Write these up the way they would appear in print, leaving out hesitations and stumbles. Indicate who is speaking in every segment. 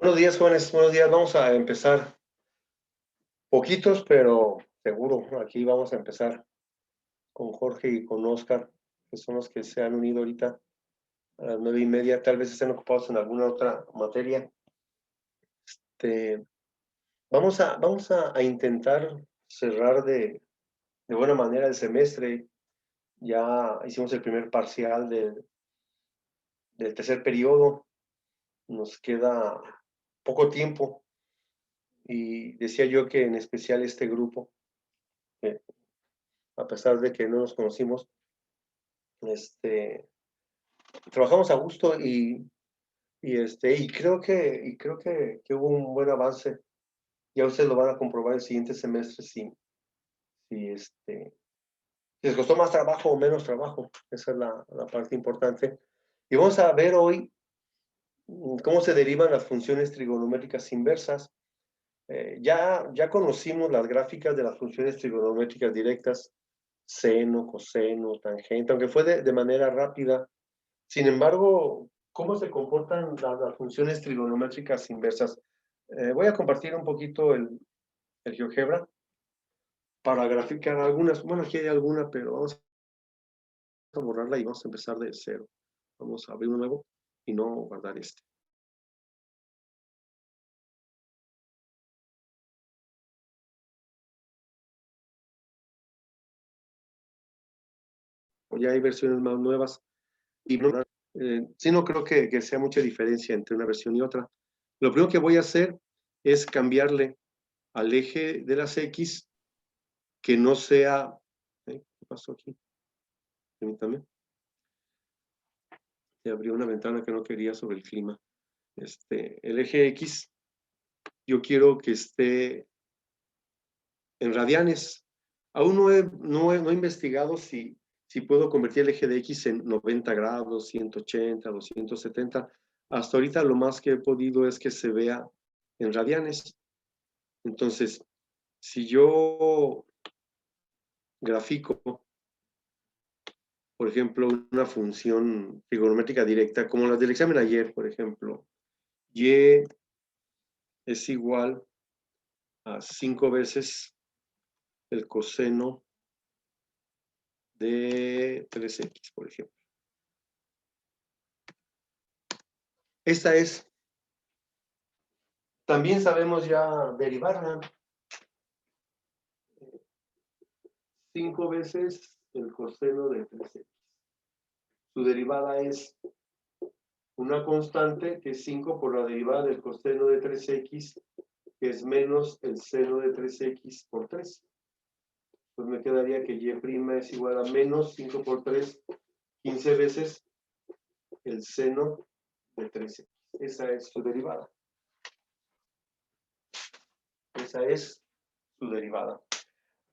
Speaker 1: Buenos días, jóvenes, buenos días. Vamos a empezar poquitos, pero seguro. Aquí vamos a empezar con Jorge y con Oscar, que son los que se han unido ahorita a las 9:30. Tal vez estén ocupados en alguna otra materia. Vamos a intentar cerrar de buena manera el semestre. Ya hicimos el primer parcial del tercer periodo. Nos queda poco tiempo. Y decía yo que en especial este grupo, a pesar de que no nos conocimos, trabajamos a gusto y creo que hubo un buen avance. Ya ustedes lo van a comprobar el siguiente semestre si les costó más trabajo o menos trabajo. Esa es la parte importante. Y vamos a ver hoy cómo se derivan las funciones trigonométricas inversas. Ya conocimos las gráficas de las funciones trigonométricas directas, seno, coseno, tangente, aunque fue de manera rápida. Sin embargo, ¿cómo se comportan las funciones trigonométricas inversas? Voy a compartir un poquito el GeoGebra para graficar algunas. Bueno, aquí hay alguna, pero vamos a borrarla y vamos a empezar de cero. Vamos a abrir un nuevo y no guardar este. O ya hay versiones más nuevas y no, sí, no creo que sea mucha diferencia entre una versión y otra. Lo primero que voy a hacer es cambiarle al eje de las X que no sea... ¿qué pasó aquí? Permítame. Se abrió una ventana que no quería sobre el clima. El eje X, yo quiero que esté en radianes. Aún no he investigado si puedo convertir el eje de X en 90 grados, 180, 270. Hasta ahorita lo más que he podido es que se vea en radianes. Entonces, si yo grafico, por ejemplo, una función trigonométrica directa, como las del examen ayer, por ejemplo, y es igual a 5 veces el coseno de 3x, por ejemplo. Esta es. También sabemos ya derivarla. 5 veces el coseno de 3x. Su derivada es una constante que es 5 por la derivada del coseno de 3x, que es menos el seno de 3x por 3. Pues me quedaría que y' es igual a menos 5 por 3, 15 veces el seno de 3x. Esa es su derivada. Esa es su derivada.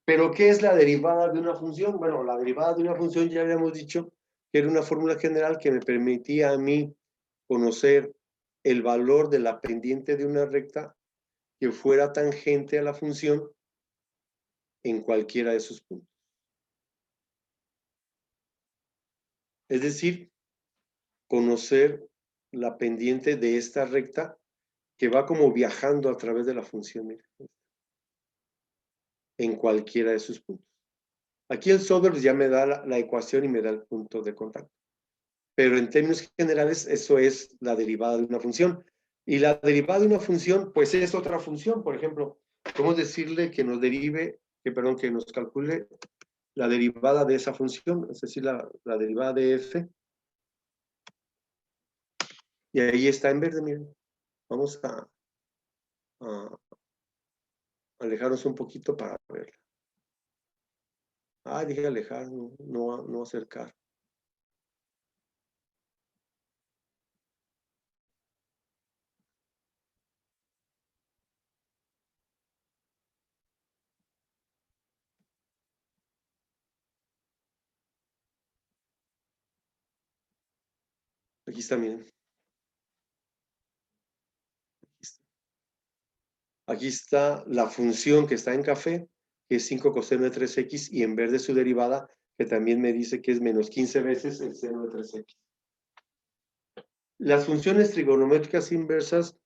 Speaker 1: ¿Pero qué es la derivada de una función? Bueno, la derivada de una función ya habíamos dicho que era una fórmula general que me permitía a mí conocer el valor de la pendiente de una recta que fuera tangente a la función en cualquiera de sus puntos. Es decir, conocer la pendiente de esta recta que va como viajando a través de la función, mira, en cualquiera de sus puntos. Aquí el software ya me da la ecuación y me da el punto de contacto. Pero en términos generales, eso es la derivada de una función. Y la derivada de una función, pues es otra función. Por ejemplo, podemos decirle que nos derive, que nos calcule la derivada de esa función, es decir, la derivada de f. Y ahí está en verde, miren. Vamos a alejarnos un poquito para verla. Dije alejar, no acercar. Aquí está, miren. Aquí está la función que está en café, que es 5 coseno de 3x, y en verde su derivada, que también me dice que es menos 15 veces el seno de 3x. Las funciones trigonométricas inversas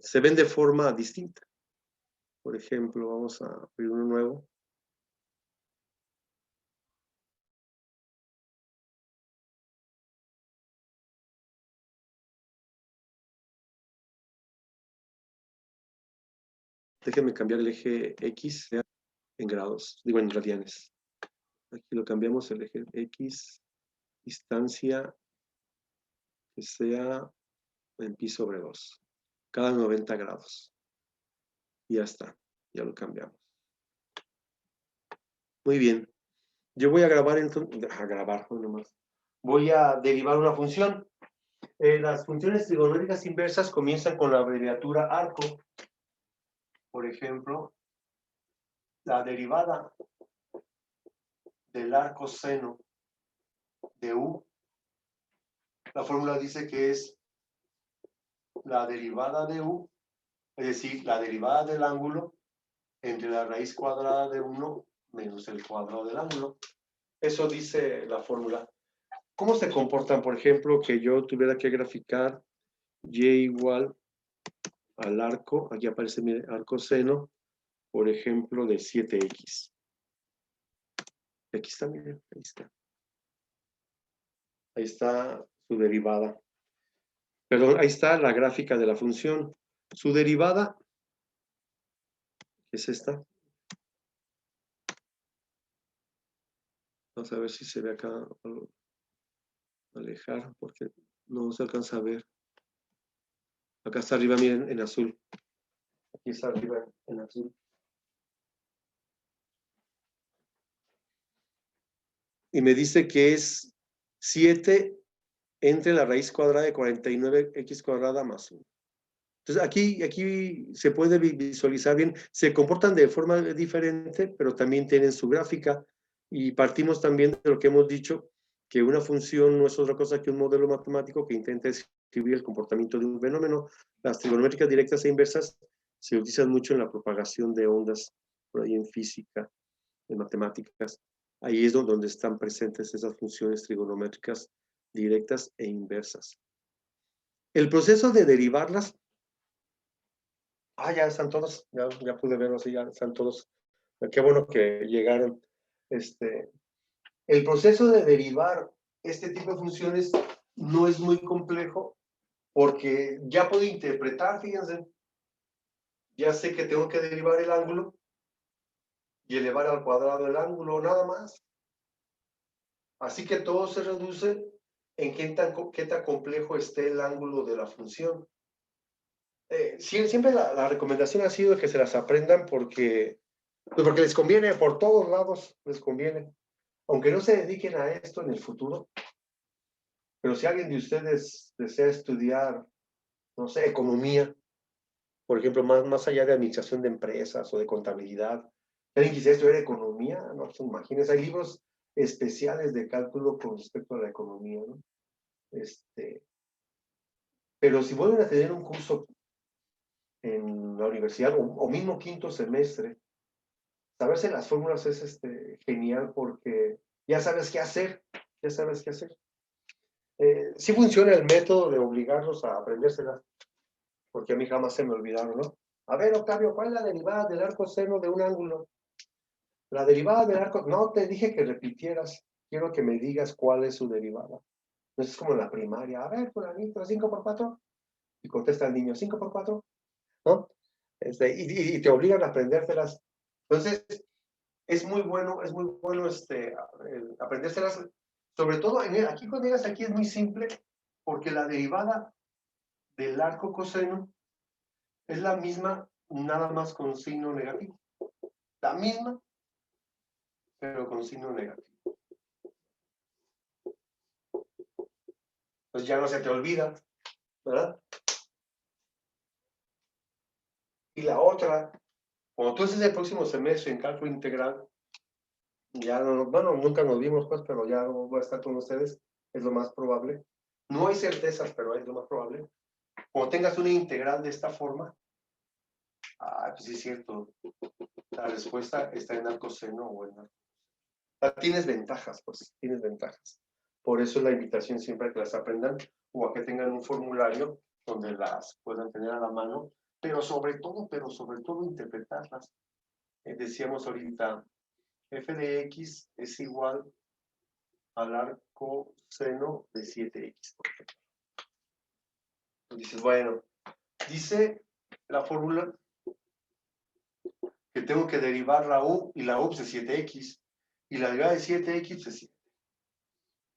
Speaker 1: se ven de forma distinta. Por ejemplo, vamos a abrir uno nuevo. Déjenme cambiar el eje X en grados, digo en radianes. Aquí lo cambiamos, el eje X, distancia que sea en pi sobre 2, cada 90 grados. Y ya está, ya lo cambiamos. Muy bien. Yo voy a grabar entonces, nomás. Voy a derivar una función. Las funciones trigonométricas inversas comienzan con la abreviatura arco. Por ejemplo, la derivada del arco seno de U, la fórmula dice que es la derivada de U, es decir, la derivada del ángulo entre la raíz cuadrada de 1 menos el cuadrado del ángulo. Eso dice la fórmula. ¿Cómo se comportan, por ejemplo, que yo tuviera que graficar y igual al arco, aquí aparece mi arco seno, por ejemplo, de 7x? Aquí está, miren, ahí está. Ahí está su derivada. Perdón, ahí está la gráfica de la función. Su derivada es esta. Vamos a ver si se ve acá. Alejar, porque no se alcanza a ver. Acá está arriba, miren, en azul. Aquí está arriba en azul. Y me dice que es 7 entre la raíz cuadrada de 49x cuadrada más 1. Entonces, aquí se puede visualizar bien. Se comportan de forma diferente, pero también tienen su gráfica. Y partimos también de lo que hemos dicho, que una función no es otra cosa que un modelo matemático que intenta describir el comportamiento de un fenómeno. Las trigonométricas directas e inversas se utilizan mucho en la propagación de ondas, por ahí en física, en matemáticas. Ahí es donde están presentes esas funciones trigonométricas directas e inversas. El proceso de derivarlas, ya están todos, ya pude verlos, ya están todos. Qué bueno que llegaron. El proceso de derivar este tipo de funciones no es muy complejo porque ya puedo interpretar, fíjense, ya sé que tengo que derivar el ángulo y elevar al cuadrado el ángulo, nada más. Así que todo se reduce en qué tan complejo esté el ángulo de la función. Siempre la recomendación ha sido que se las aprendan porque les conviene, por todos lados les conviene. Aunque no se dediquen a esto en el futuro, pero si alguien de ustedes desea estudiar, no sé, economía, por ejemplo, más allá de administración de empresas o de contabilidad, alguien quisiera estudiar economía, no, pues imagínense, hay libros especiales de cálculo con respecto a la economía, ¿no? Pero si vuelven a tener un curso en la universidad o mismo quinto semestre, saberse las fórmulas es genial porque ya sabes qué hacer, ya sabes qué hacer. Sí funciona el método de obligarlos a aprendérselas, porque a mí jamás se me olvidaron, ¿no? A ver, Octavio, ¿cuál es la derivada del arco seno de un ángulo? La derivada del arco, no te dije que repitieras, quiero que me digas cuál es su derivada. No es como en la primaria, a ver, fulanito, 5 por 4, y contesta el niño, 5 por 4, ¿no? Y te obligan a aprendérselas. Entonces, es muy bueno aprendérselas, sobre todo aquí cuando llegas aquí es muy simple, porque la derivada del arco coseno es la misma, nada más con signo negativo. La misma, pero con signo negativo. Pues ya no se te olvida, ¿verdad? Y la otra, cuando tú haces el próximo semestre en cálculo integral, ya no, bueno, nunca nos vimos, pues, pero ya no voy a estar con ustedes, es lo más probable. No hay certezas, pero es lo más probable. Cuando tengas una integral de esta forma, pues sí es cierto, la respuesta está en arco seno o en arco. Tienes ventajas, pues, tienes ventajas. Por eso la invitación siempre a que las aprendan o a que tengan un formulario donde las puedan tener a la mano pero sobre todo interpretarlas. Decíamos ahorita, f de x es igual al arco seno de 7x, por ejemplo. Dices, bueno, dice la fórmula que tengo que derivar la u, y la u es 7x, y la derivada de 7x es 7,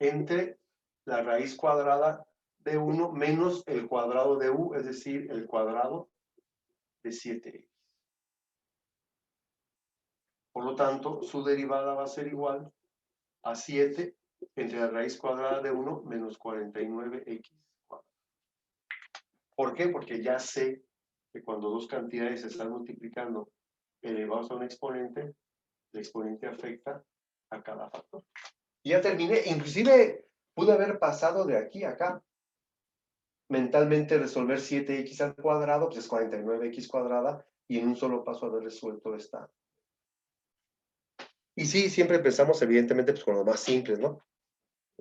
Speaker 1: entre la raíz cuadrada de 1 menos el cuadrado de u, es decir, el cuadrado de 7x. Por lo tanto, su derivada va a ser igual a 7 entre la raíz cuadrada de 1 menos 49x cuadrado. ¿Por qué? Porque ya sé que cuando dos cantidades se están multiplicando elevados a un exponente, el exponente afecta a cada factor. Y ya terminé. Inclusive pude haber pasado de aquí a acá. Mentalmente resolver 7x al cuadrado, pues es 49x cuadrada, y en un solo paso haber resuelto esta. Y sí, siempre empezamos evidentemente pues con lo más simples, ¿no?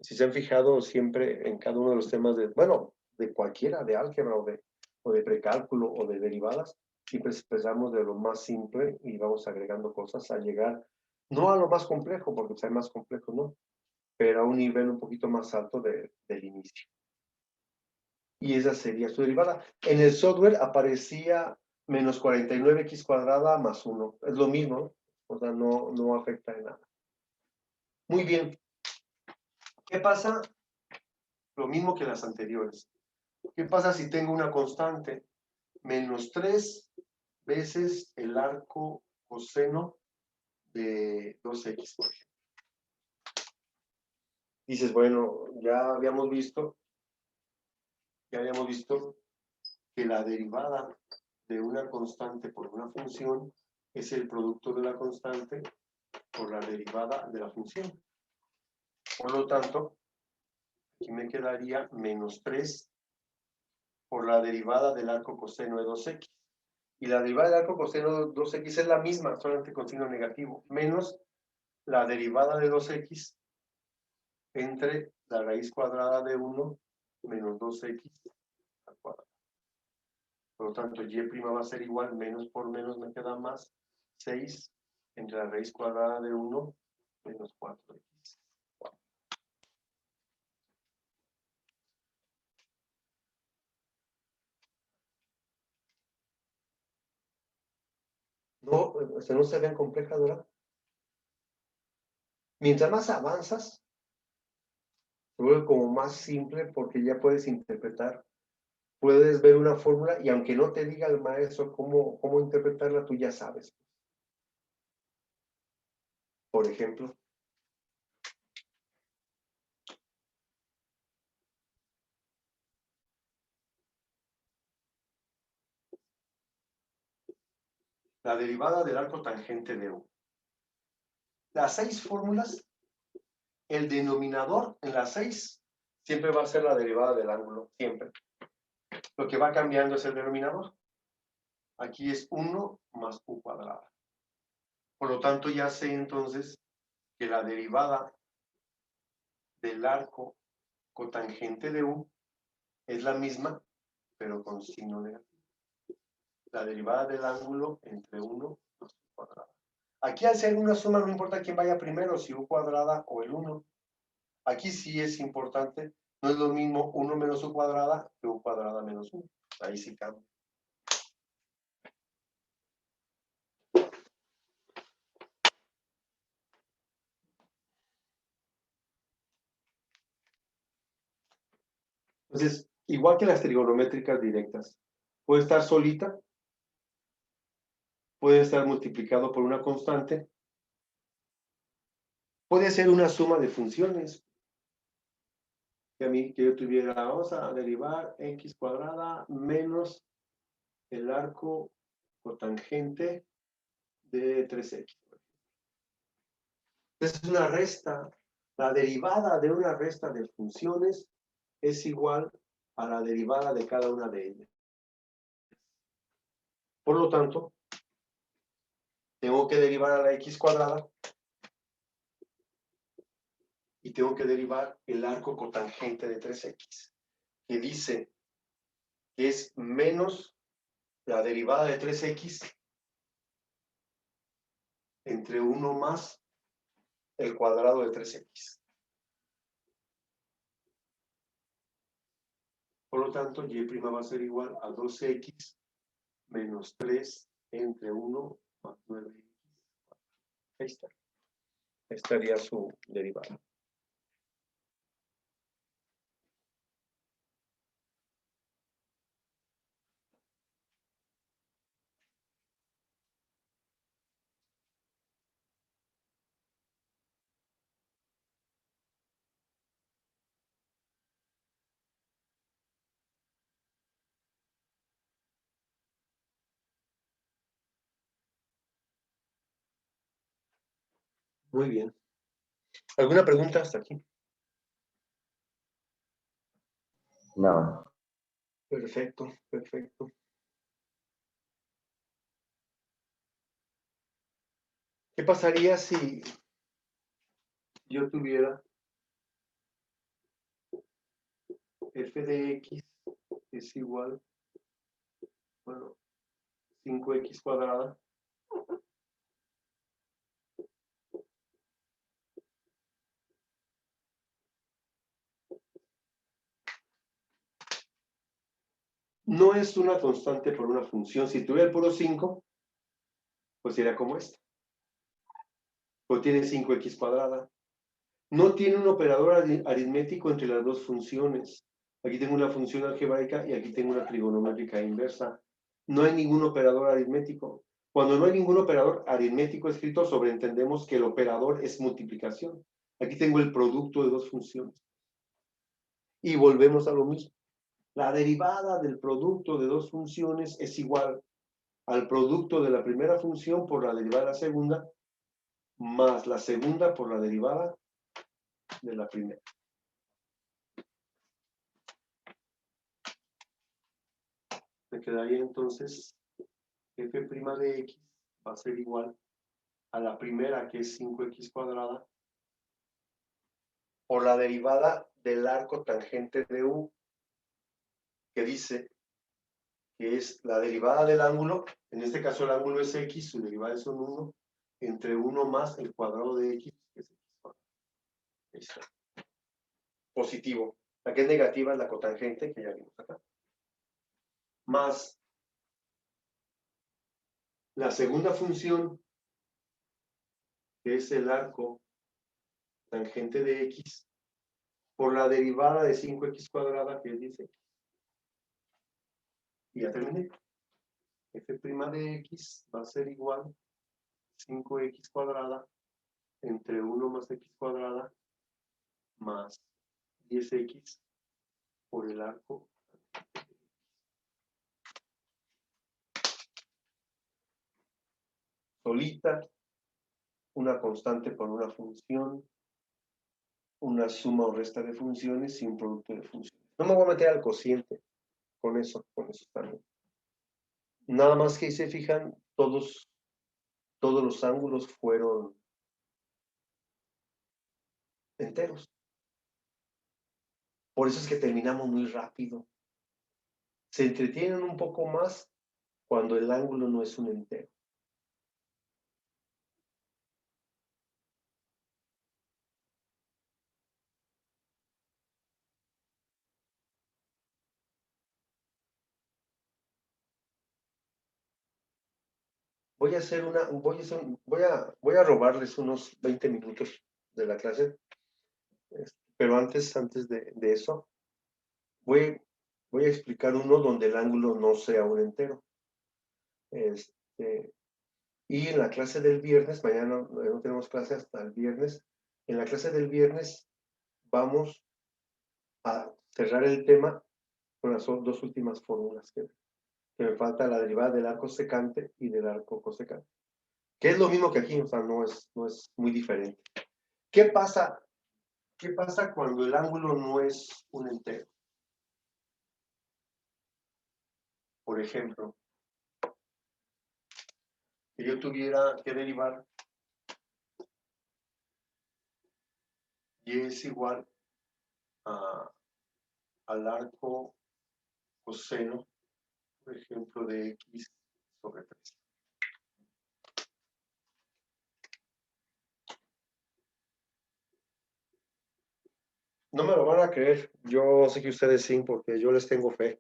Speaker 1: Si se han fijado siempre en cada uno de los temas de, bueno, de cualquiera, de álgebra o de precálculo o de derivadas, siempre empezamos de lo más simple y vamos agregando cosas a llegar, no a lo más complejo, porque pues hay más complejo, ¿no? Pero a un nivel un poquito más alto del inicio. Y esa sería su derivada. En el software aparecía menos 49x cuadrada más 1. Es lo mismo, ¿no? O sea, no afecta en nada. Muy bien. ¿Qué pasa? Lo mismo que las anteriores. ¿Qué pasa si tengo una constante? Menos 3 veces el arco coseno de 2x, por ejemplo. Dices, bueno, ya habíamos visto que la derivada de una constante por una función es el producto de la constante por la derivada de la función. Por lo tanto, aquí me quedaría menos 3 por la derivada del arco coseno de 2x. Y la derivada del arco coseno de 2x es la misma, solamente con signo negativo, menos la derivada de 2x entre la raíz cuadrada de 1 menos 2x al cuadrado. Por lo tanto, y' va a ser igual, menos por menos me queda más, 6 entre la raíz cuadrada de 1 menos 4x. No, no se ven complejas, ¿verdad? Mientras más avanzas, se vuelve como más simple porque ya puedes interpretar, puedes ver una fórmula y aunque no te diga el maestro cómo interpretarla, tú ya sabes. Por ejemplo, la derivada del arco tangente de U. Las 6 fórmulas, el denominador en las 6 siempre va a ser la derivada del ángulo, siempre. Lo que va cambiando es el denominador. Aquí es 1 más U cuadrada. Por lo tanto, ya sé entonces que la derivada del arco cotangente de U es la misma, pero con signo negativo. La derivada del ángulo entre 1 más U cuadrada. Aquí al ser una suma no importa quién vaya primero, si U cuadrada o el 1. Aquí sí es importante, no es lo mismo 1 menos U cuadrada que U cuadrada menos 1. Ahí sí cambia. Entonces, igual que las trigonométricas directas, puede estar solita, puede estar multiplicado por una constante, puede ser una suma de funciones. Que yo tuviera, vamos a derivar x cuadrada menos el arco cotangente de 3x. Entonces es una resta. La derivada de una resta de funciones es igual a la derivada de cada una de ellas. Por lo tanto, tengo que derivar a la x cuadrada y tengo que derivar el arco cotangente de 3x, que dice que es menos la derivada de 3x entre 1 más el cuadrado de 3x. Por lo tanto, y' va a ser igual a 2x menos 3 entre 1 más 9x. Ahí está. Estaría su derivada. Muy bien. ¿Alguna pregunta hasta aquí?
Speaker 2: No.
Speaker 1: Perfecto, perfecto. ¿Qué pasaría si yo tuviera f de x es igual, bueno, 5x cuadrada no es una constante por una función? Si tuviera el puro 5, pues sería como esta. Pues tiene 5x cuadrada. No tiene un operador aritmético entre las dos funciones. Aquí tengo una función algebraica y aquí tengo una trigonométrica inversa. No hay ningún operador aritmético. Cuando no hay ningún operador aritmético escrito, sobreentendemos que el operador es multiplicación. Aquí tengo el producto de dos funciones. Y volvemos a lo mismo. La derivada del producto de dos funciones es igual al producto de la primera función por la derivada de la segunda, más la segunda por la derivada de la primera. Me quedaría entonces f' de x va a ser igual a la primera, que es 5x cuadrada, por la derivada del arco tangente de u, que dice que es la derivada del ángulo, en este caso el ángulo es x, su derivada es un 1, entre 1 más el cuadrado de x, que es x cuadrado. Ahí está. Positivo. La que es negativa es la cotangente, que ya vimos acá. Más la segunda función, que es el arco tangente de x, por la derivada de 5x cuadrada, que es 10x. Y ya terminé. F' de x va a ser igual a 5x cuadrada entre 1 más x cuadrada más 10x por el arco. Solita, una constante por una función, una suma o resta de funciones y un producto de funciones. No me voy a meter al cociente con eso también. Nada más que se fijan, todos los ángulos fueron enteros. Por eso es que terminamos muy rápido. Se entretienen un poco más cuando el ángulo no es un entero. Voy a robarles unos 20 minutos de la clase, pero antes de eso, voy a explicar uno donde el ángulo no sea un entero. Y en la clase del viernes, mañana no tenemos clase hasta el viernes, en la clase del viernes vamos a cerrar el tema con las dos últimas fórmulas que me falta, la derivada del arco secante y del arco cosecante. Que es lo mismo que aquí, o sea, no es muy diferente. ¿Qué pasa cuando el ángulo no es un entero? Por ejemplo, que yo tuviera que derivar y es igual al arco coseno Por ejemplo, de x sobre 3. No me lo van a creer. Yo sé que ustedes sí, porque yo les tengo fe.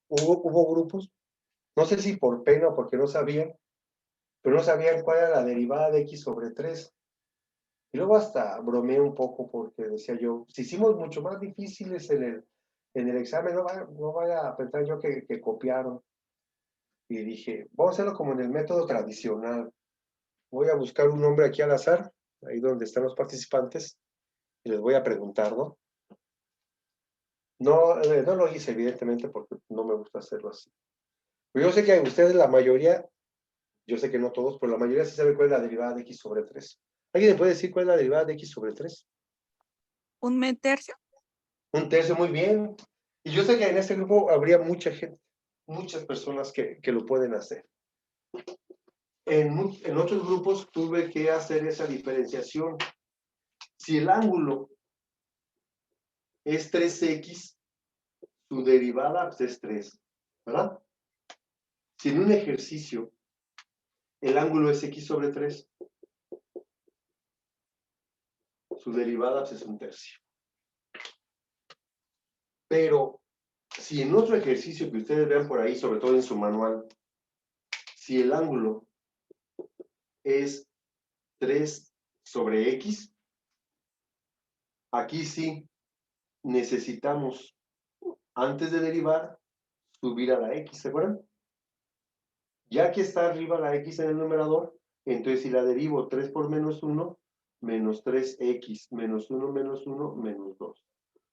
Speaker 1: Hubo grupos, no sé si por pena o porque no sabían, pero no sabían cuál era la derivada de x sobre 3. Y luego hasta bromeé un poco porque decía yo, si hicimos mucho más difíciles en el examen, no vaya a pensar yo que copiaron. Y dije, vamos a hacerlo como en el método tradicional. Voy a buscar un nombre aquí al azar, ahí donde están los participantes, y les voy a preguntar, ¿no? No lo hice, evidentemente, porque no me gusta hacerlo así. Pero yo sé que ustedes, la mayoría, yo sé que no todos, pero la mayoría sí sabe cuál es la derivada de x sobre 3. ¿Alguien me puede decir cuál es la derivada de x sobre 3?
Speaker 3: ¿Un tercio?
Speaker 1: Un tercio, muy bien. Y yo sé que en este grupo habría mucha gente, muchas personas que lo pueden hacer. En otros grupos tuve que hacer esa diferenciación. Si el ángulo es 3x, su derivada pues, es 3, ¿verdad? Si en un ejercicio el ángulo es x sobre 3, su derivada pues, es un tercio. Pero si en otro ejercicio que ustedes vean por ahí, sobre todo en su manual, si el ángulo es 3 sobre x, aquí sí necesitamos, antes de derivar, subir a la x, ¿se acuerdan? Ya que está arriba la x en el numerador, entonces si la derivo 3 por menos 1, menos 3x, menos 1 menos 1, menos 2.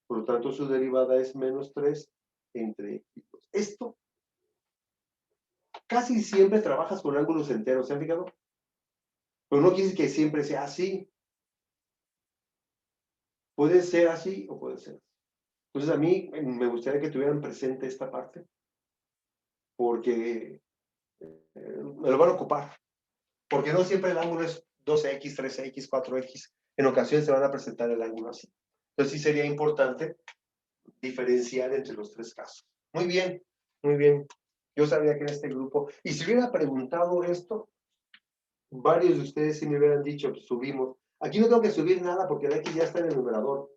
Speaker 1: Por lo tanto, su derivada es menos 3 entre x. Esto casi siempre trabajas con ángulos enteros, ¿se han fijado? Pero no quiere decir que siempre sea así. Puede ser así o puede ser así. Entonces, a mí me gustaría que tuvieran presente esta parte, porque me lo van a ocupar. Porque no siempre el ángulo es 2x, 3x, 4x. En ocasiones se van a presentar el ángulo así. Entonces, sí sería importante diferenciar entre los tres casos. Muy bien, muy bien. Yo sabía que en este grupo, y si hubiera preguntado esto, varios de ustedes sí me hubieran dicho, pues, subimos. Aquí no tengo que subir nada porque la x ya está en el numerador.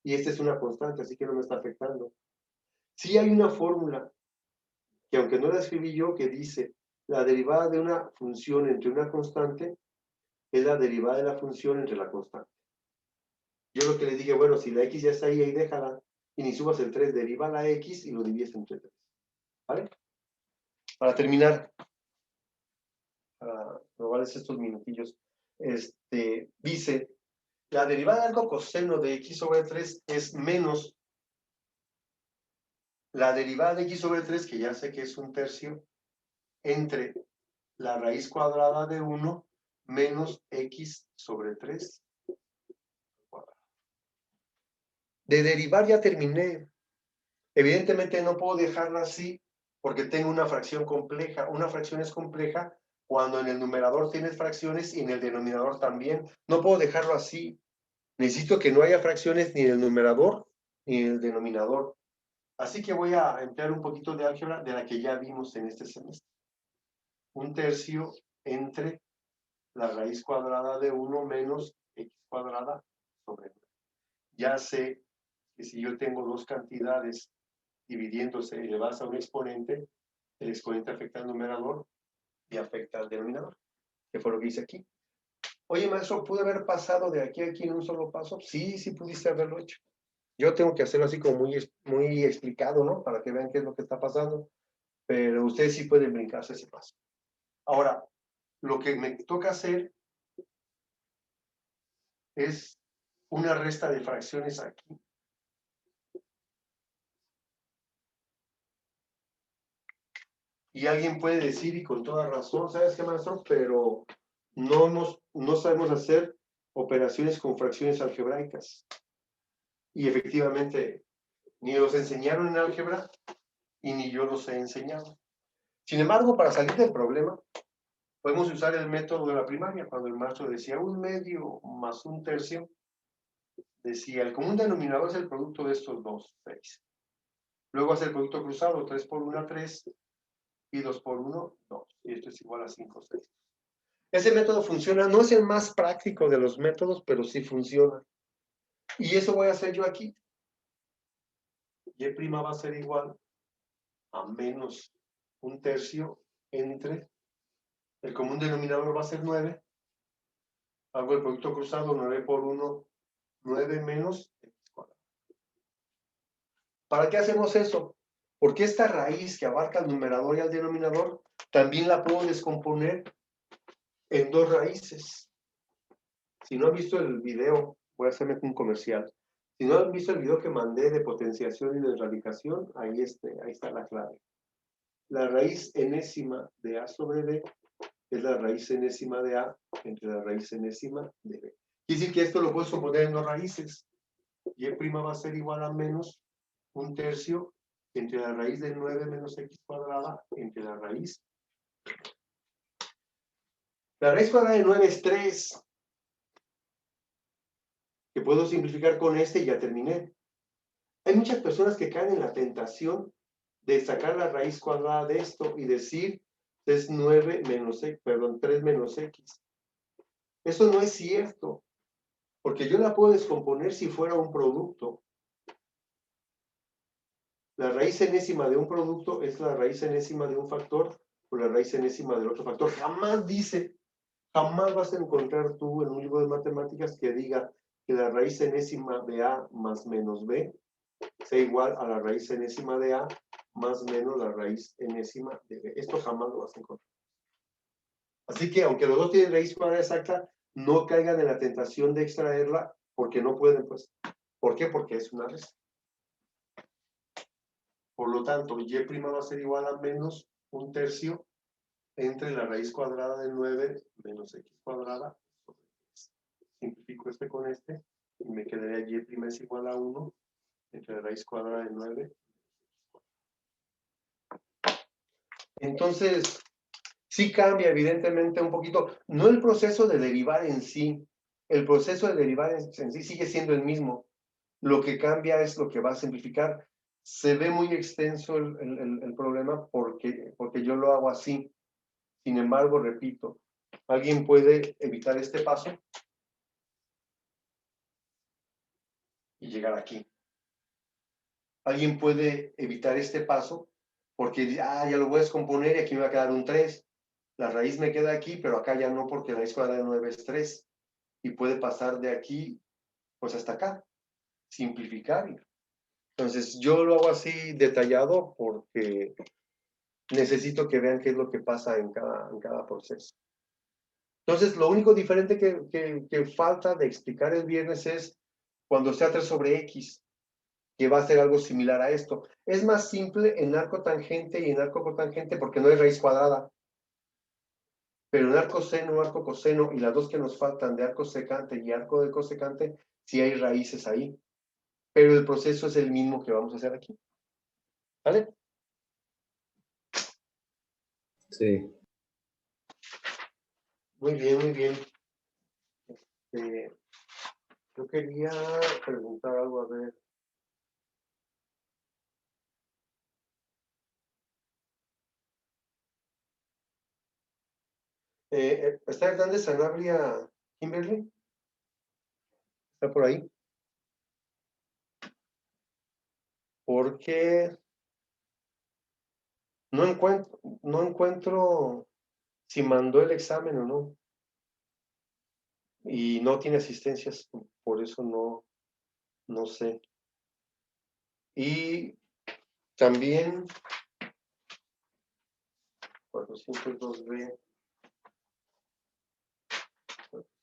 Speaker 1: Y esta es una constante, así que no me está afectando. Sí hay una fórmula, que aunque no la escribí yo, que dice, la derivada de una función entre una constante es la derivada de la función entre la constante. Yo lo que le dije, bueno, si la x ya está ahí déjala, y ni subas el 3, deriva la x y lo divides entre 3. ¿Vale? Para terminar, para robarles estos minutillos, dice, la derivada del coseno de x sobre 3 es menos la derivada de x sobre 3, que ya sé que es un tercio, entre la raíz cuadrada de 1 menos x sobre 3. De derivar ya terminé. Evidentemente no puedo dejarla así porque tengo una fracción compleja. Una fracción es compleja cuando en el numerador tienes fracciones y en el denominador también. No puedo dejarlo así. Necesito que no haya fracciones ni en el numerador ni en el denominador. Así que voy a emplear un poquito de álgebra de la que ya vimos en este semestre. Un tercio entre la raíz cuadrada de 1 menos x cuadrada sobre 9. Ya sé que si yo tengo dos cantidades dividiéndose elevadas a un exponente, el exponente afecta al numerador y afecta al denominador, que fue lo que hice aquí. Oye, maestro, ¿pude haber pasado de aquí a aquí en un solo paso? Sí, sí pudiste haberlo hecho. Yo tengo que hacerlo así como muy explicado, ¿no? Para que vean qué es lo que está pasando. Pero ustedes sí pueden brincarse ese paso. Ahora, lo que me toca hacer es una resta de fracciones aquí. Y alguien puede decir, y con toda razón, ¿sabes qué, maestro? Pero no sabemos hacer operaciones con fracciones algebraicas. Y efectivamente, ni los enseñaron en álgebra y ni yo los he enseñado. Sin embargo, para salir del problema, podemos usar el método de la primaria. Cuando el maestro decía 1/2 más 1/3, decía, el común denominador es el producto de estos dos, 6. Luego hace el producto cruzado, 3 por 1, 3, y 2 por 1, 2. Y esto es igual a 5, 6. Ese método funciona, no es el más práctico de los métodos, pero sí funciona. Y eso voy a hacer yo aquí. Y' va a ser igual a menos 1/3 entre, el común denominador va a ser 9. Hago el producto cruzado, 9 por 1, 9 menos x cuadrado. ¿Para qué hacemos eso? Porque esta raíz que abarca el numerador y el denominador, también la puedo descomponer en dos raíces. Si no han visto el video, voy a hacerme un comercial. Si no han visto el video que mandé de potenciación y de radicación, ahí está la clave. La raíz enésima de a sobre b es la raíz enésima de a entre la raíz enésima de b. Quiere decir que esto lo puedes componer en dos raíces. Y' va a ser igual a menos 1/3 entre la raíz de 9 menos x cuadrada entre la raíz. La raíz cuadrada de 9 es 3. Que puedo simplificar con este y ya terminé. Hay muchas personas que caen en la tentación de sacar la raíz cuadrada de esto y decir es 9 menos x, perdón, 3 menos x. Eso no es cierto, porque yo la puedo descomponer si fuera un producto. La raíz enésima de un producto es la raíz enésima de un factor o la raíz enésima del otro factor. Jamás vas a encontrar tú en un libro de matemáticas que diga que la raíz enésima de a más menos b sea igual a la raíz enésima de a más menos la raíz enésima de b. Esto jamás lo vas a encontrar. Así que, aunque los dos tienen raíz cuadrada exacta, no caigan en la tentación de extraerla, porque no pueden, pues. ¿Por qué? Porque es una resta. Por lo tanto, y' va a ser igual a menos 1/3 entre la raíz cuadrada de 9 menos x cuadrada sobre 3. Simplifico este con este, y me quedaría y' es igual a 1 entre la raíz cuadrada de 9. Entonces, sí cambia evidentemente un poquito, no el proceso de derivar en sí, el proceso de derivar en sí sigue siendo el mismo, lo que cambia es lo que va a simplificar. Se ve muy extenso el problema porque yo lo hago así. Sin embargo, repito, ¿alguien puede evitar este paso? Y llegar aquí. ¿Alguien puede evitar este paso? Porque ya lo voy a descomponer y aquí me va a quedar un 3. La raíz me queda aquí, pero acá ya no, porque la raíz cuadrada de 9 es 3. Y puede pasar de aquí, pues hasta acá. Simplificar. Entonces, yo lo hago así detallado porque necesito que vean qué es lo que pasa en cada proceso. Entonces, lo único diferente que falta de explicar el viernes es cuando sea 3 sobre x, que va a ser algo similar a esto. Es más simple en arco tangente y en arco cotangente porque no hay raíz cuadrada. Pero en arco seno, arco coseno y las dos que nos faltan de arco secante y arco de cosecante, sí hay raíces ahí. Pero el proceso es el mismo que vamos a hacer aquí. ¿Vale?
Speaker 2: Sí.
Speaker 1: Muy bien, muy bien. Yo quería preguntar algo, a ver. ¿Está Hernández Sanabria Kimberly? ¿Está por ahí? Porque no encuentro si mandó el examen o no. Y no tiene asistencias, por eso no sé. Y también 402B,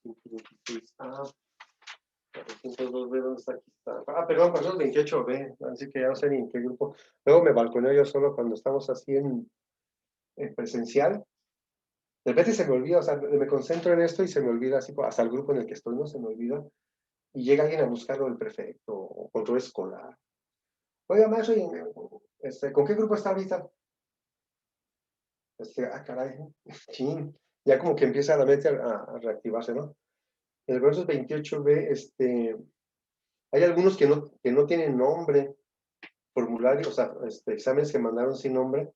Speaker 1: 426A, 402B, ¿dónde está? Aquí está. Ah, perdón, 428B, así que ya no sé ni en qué grupo. Luego me balconeo yo solo cuando estamos así en presencial. De repente se me olvida, o sea, me concentro en esto y se me olvida, así hasta el grupo en el que estoy, no se me olvida. Y llega alguien a buscarlo, el prefecto o control escolar. Oiga, maestro, ¿con qué grupo está ahorita? Caray, chin. Ya como que empieza la mente a reactivarse, ¿no? En el verso 28b, hay algunos que no tienen nombre. formularios, o sea, exámenes que mandaron sin nombre.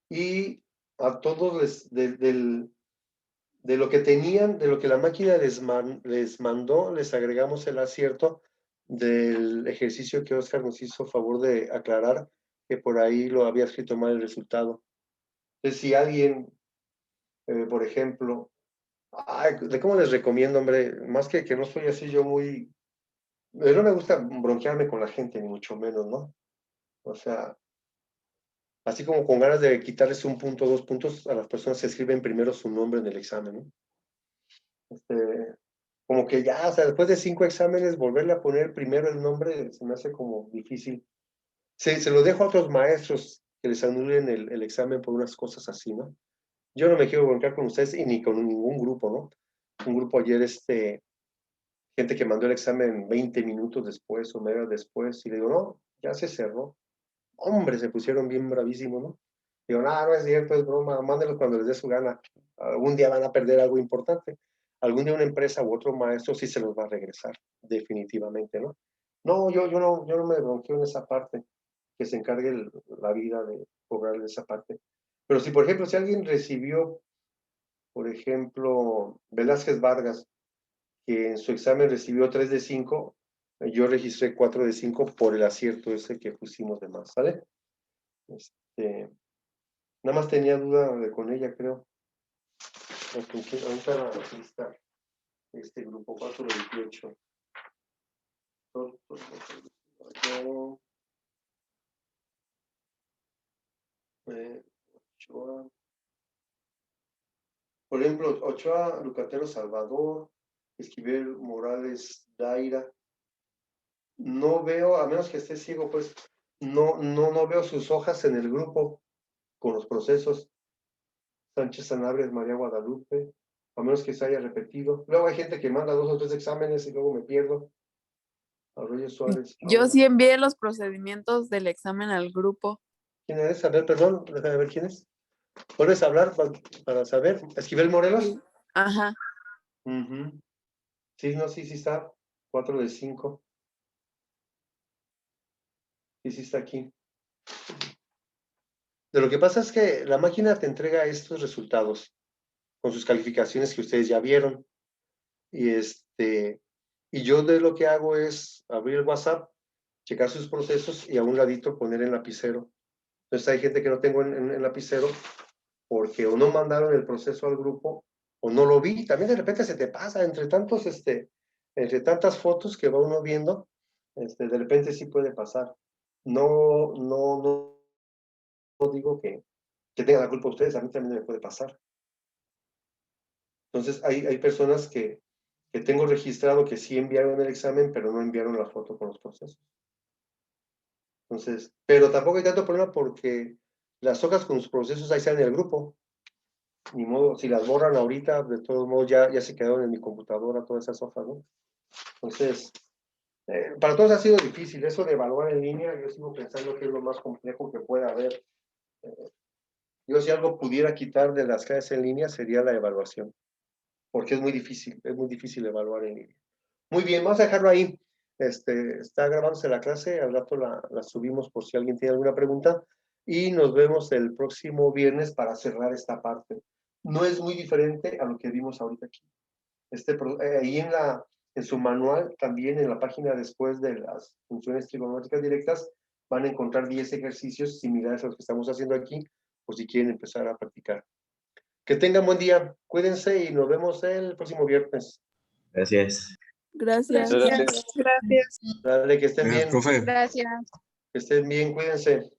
Speaker 1: Y a todos de lo que tenían, de lo que la máquina les mandó, les agregamos el acierto del ejercicio que Oscar nos hizo favor de aclarar, que por ahí lo había escrito mal el resultado. Entonces, si alguien, por ejemplo, ¿de cómo les recomiendo, hombre? Más que no soy así yo muy... No me gusta bronquearme con la gente, ni mucho menos, ¿no? O sea, así como con ganas de quitarles 1 punto, 2 puntos, a las personas se escriben primero su nombre en el examen, ¿no? Como que ya, o sea, después de 5 exámenes, volverle a poner primero el nombre se me hace como difícil. Se lo dejo a otros maestros que les anulen el examen por unas cosas así, ¿no? Yo no me quiero broncar con ustedes y ni con ningún grupo, ¿no? Un grupo ayer, gente que mandó el examen 20 minutos después o media después, y le digo, no, ya se cerró. Hombre, se pusieron bien bravísimos, ¿no? Digo, no es cierto, es broma, mándenlo cuando les dé su gana. Algún día van a perder algo importante. Algún día una empresa u otro maestro sí se los va a regresar, definitivamente, ¿no? No, yo no me bronqueo en esa parte, que se encargue la vida de cobrarle esa parte. Pero si, por ejemplo, si alguien recibió, por ejemplo, Velázquez Vargas, que en su examen recibió 3 de 5, yo registré 4 de 5 por el acierto ese que pusimos de más, ¿sale? Nada más tenía duda con ella, creo. Ahorita la lista, este grupo 428. Ochoa. Por ejemplo, Ochoa, Lucatero Salvador, Esquivel Morales Daira. No veo, a menos que esté ciego, pues, no veo sus hojas en el grupo con los procesos. Sánchez Sanabria, María Guadalupe, a menos que se haya repetido. Luego hay gente que manda 2 o 3 exámenes y luego me pierdo. Arroyo Suárez.
Speaker 4: Yo sí envié los procedimientos del examen al grupo.
Speaker 1: ¿Quién es? A ver, perdón, déjame ver quién es. ¿Vuelves a hablar para saber? ¿Esquivel Morelos?
Speaker 4: Ajá.
Speaker 1: Sí, no, sí está. 4 de 5. Sí está aquí. De lo que pasa es que la máquina te entrega estos resultados con sus calificaciones que ustedes ya vieron. Y yo de lo que hago es abrir el WhatsApp, checar sus procesos y a un ladito poner en lapicero. Entonces hay gente que no tengo en lapicero porque o no mandaron el proceso al grupo o no lo vi. También de repente se te pasa entre entre tantas fotos que va uno viendo, de repente sí puede pasar. No digo que tengan la culpa ustedes, a mí también me puede pasar. Entonces hay personas que tengo registrado que sí enviaron el examen, pero no enviaron la foto con los procesos. Entonces, pero tampoco hay tanto problema porque las hojas con los procesos ahí están en el grupo. Ni modo, si las borran ahorita, de todos modos ya se quedaron en mi computadora todas esas hojas, ¿no? Entonces, para todos ha sido difícil. Eso de evaluar en línea, yo sigo pensando que es lo más complejo que puede haber. Yo si algo pudiera quitar de las clases en línea sería la evaluación, porque es muy difícil evaluar en línea. Muy bien, vamos a dejarlo ahí. Está grabándose la clase, al rato la subimos por si alguien tiene alguna pregunta y nos vemos el próximo viernes para cerrar esta parte. No es muy diferente a lo que vimos ahorita aquí. Ahí en su manual, también en la página después de las funciones trigonométricas directas, van a encontrar 10 ejercicios similares a los que estamos haciendo aquí, por si quieren empezar a practicar. Que tengan buen día, cuídense y nos vemos el próximo viernes.
Speaker 2: Gracias.
Speaker 4: Gracias.
Speaker 3: Gracias.
Speaker 1: Dale, que estén
Speaker 5: Gracias,
Speaker 1: bien.
Speaker 5: profe.
Speaker 3: Gracias.
Speaker 1: Que estén bien, cuídense.